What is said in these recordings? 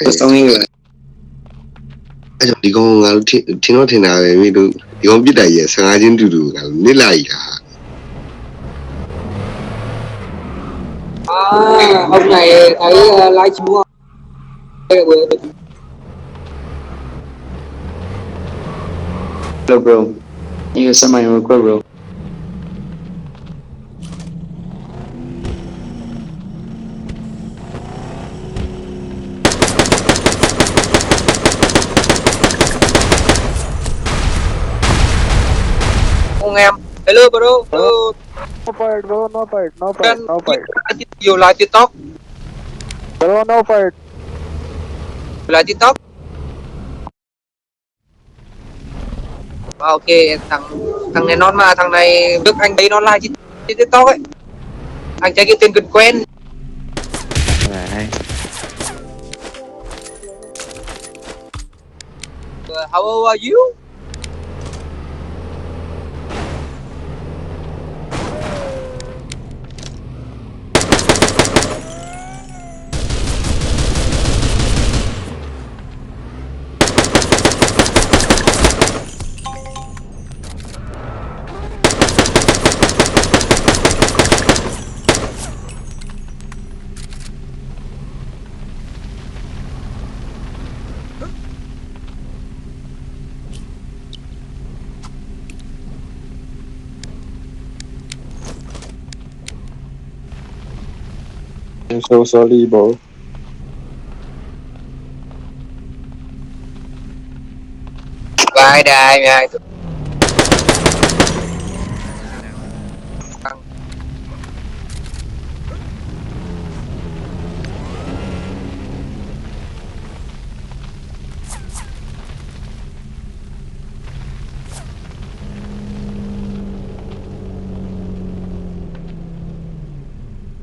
Sao nghe rồi? Ai đi con ngáo thiên nó thế nào vậy mình đâu đi con biết đại gì sang ai trên đủ nít lại cả Ông này thấy livestream đúng không? Hello bro. You some my record bro. Ông em. Hello bro. Hello. No fight, bro. No fight. No fight. No fight. You like TikTok? Bro, no fight. You like TikTok? Ok, thằng này non mà thằng này biết anh thấy nó like trên TikTok ấy. Anh trai cái tên gần quen. Đấy. How old are you? I'm so sorry, bro. Bye đây nha.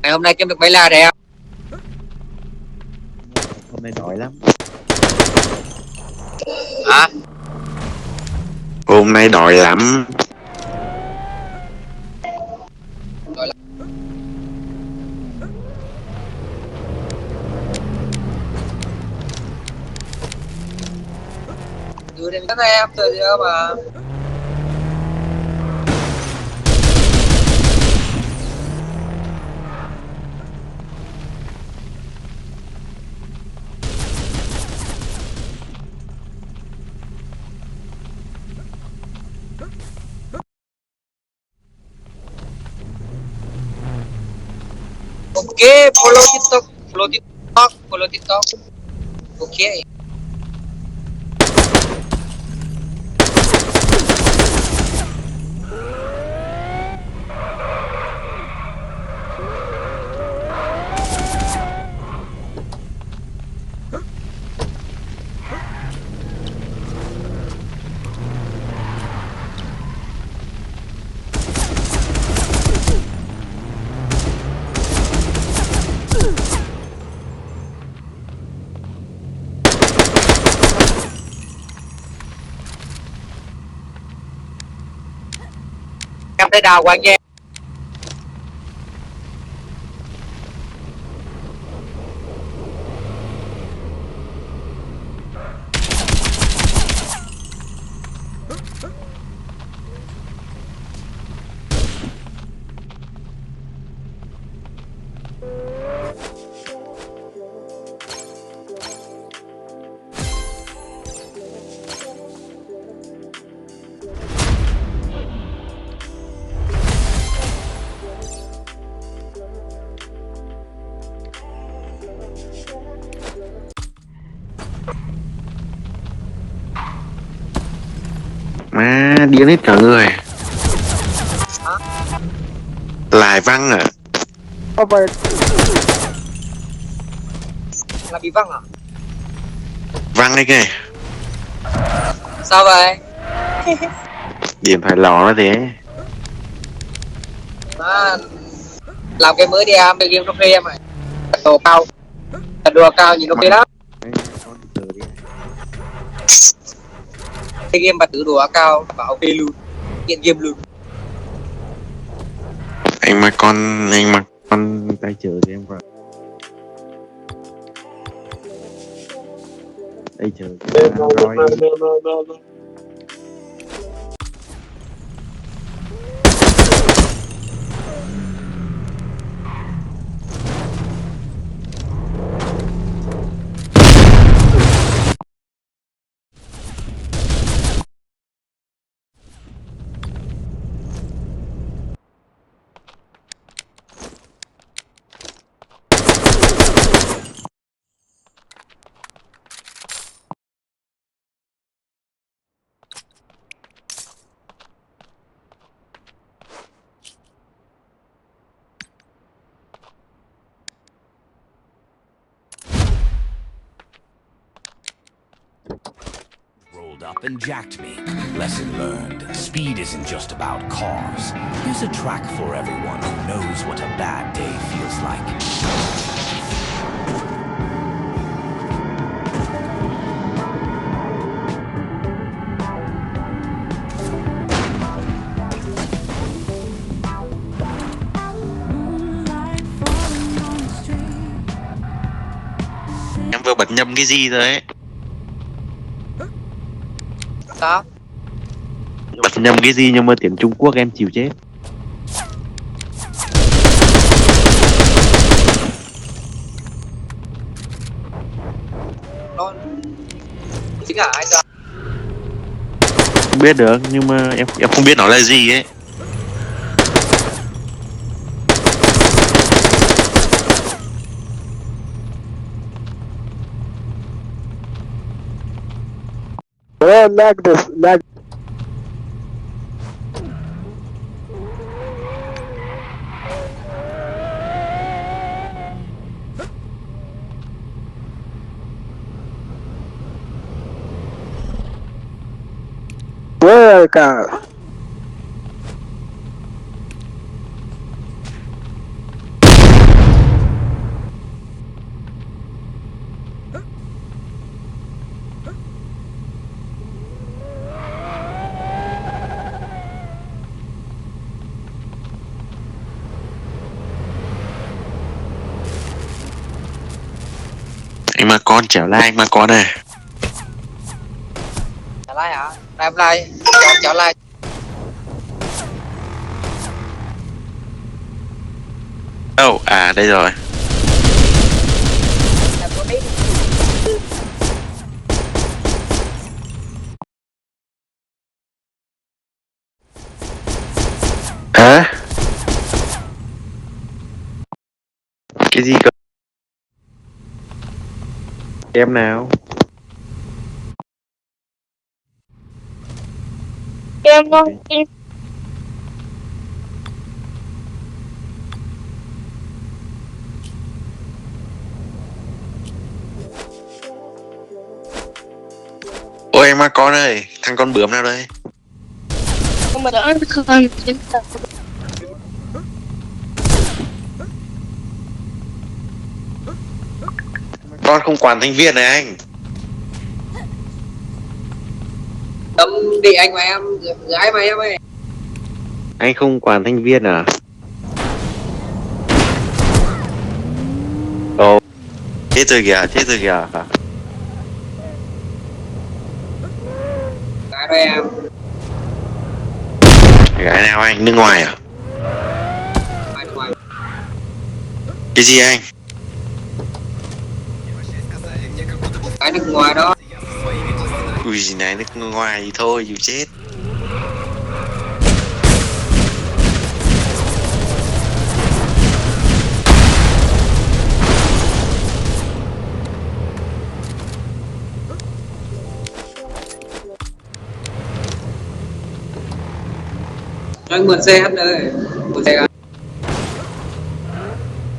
Ngày hôm nay kiếm được mấy la đẹp. Hôm nay đói lắm. Hả? hôm nay đói lắm Đưa đến các em tôi nữa mà. Okay, follow TikTok, follow TikTok, follow TikTok. Okay. Em thấy đào của anh nha. má điên hết cả người lại văng à No fight. Là bị văng à? văng đấy kìa Sao vậy? điểm phải lò nó thế À, làm cái mới đi em, cái game nó phê em này. Tổ cao, đùa cao nhìn nó phê lắm. Cái game mà tự đùa cao bảo phê luôn, nghiện game luôn. anh mặc con Tay chờ thì em vào. đây chờ rồi Rolled up and jacked me. Lesson learned. Speed isn't just about cars. Here's a track for everyone who knows what a bad day feels like. Em vừa bật nhầm cái gì rồi ấy. Sao? bật nhầm cái gì nhưng mà tiếng Trung Quốc em chịu chết. Nó chính là ai sao? Không biết được nhưng mà em Không biết nó là gì ấy. Bro, lag this, lag. Where cả Anh mà con trở lại anh mà con à. Trả lại hả? Em lại trở lại. Đâu, à đây rồi. Em có biết. Hả? Cái gì cơ? em nào. Em không tin. Ôi anh mà con ơi, thằng con bướm nào đây? Nhưng mà đã không tin thật. Con không quản thành viên này anh. Tâm đi anh mà em, gái mà em ơi. Anh không quản thành viên à? Ồ, Chết rồi kìa, chết rồi kìa. Gái đó em. Gái nào anh, nước ngoài à? Ngoài nước ngoài. Cái gì anh? Gái nước ngoài đó. Ui gì này, nước ngoài thì thôi, chịu chết. Cho anh mượn xe hết đây. Mượn xe cả.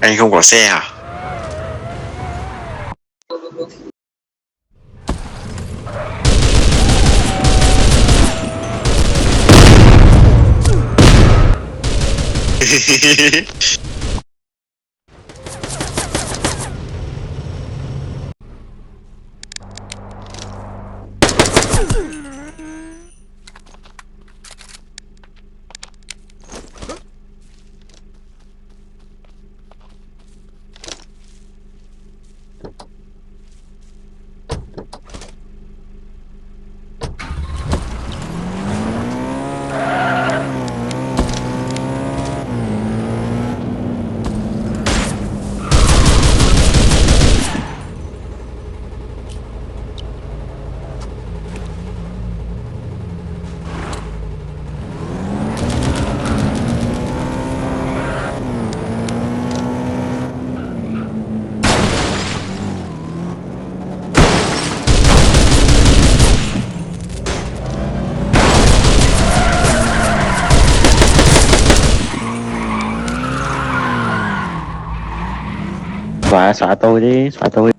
Anh không có xe à? Đúng. xóa tôi đi, xóa tôi.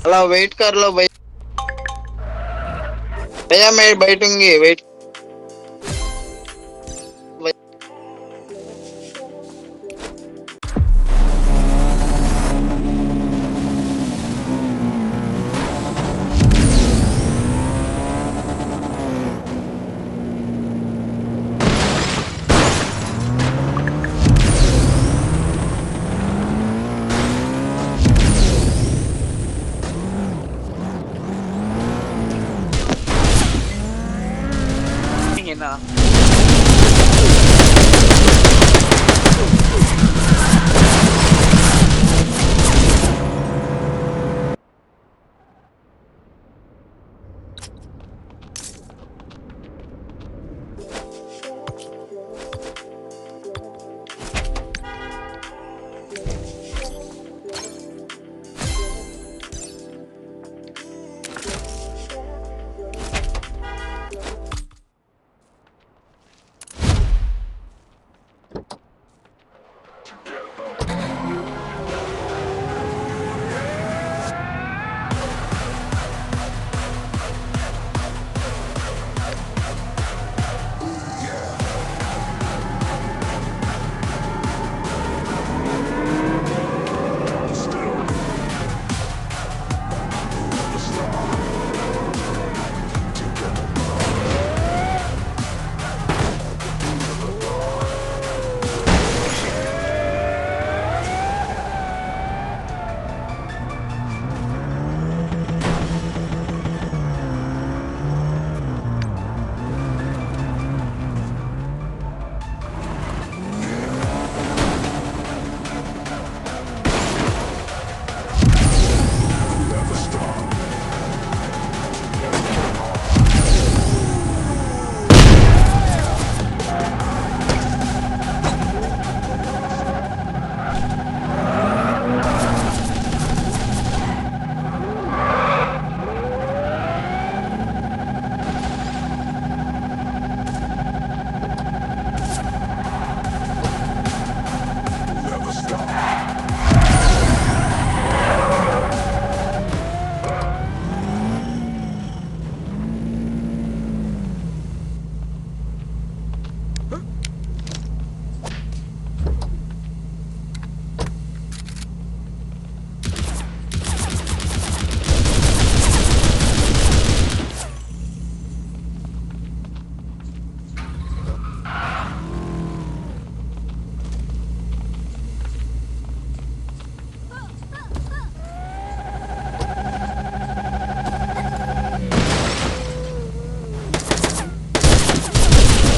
Hello wait कर लो भाई भैया मैं बैठूंगी वेट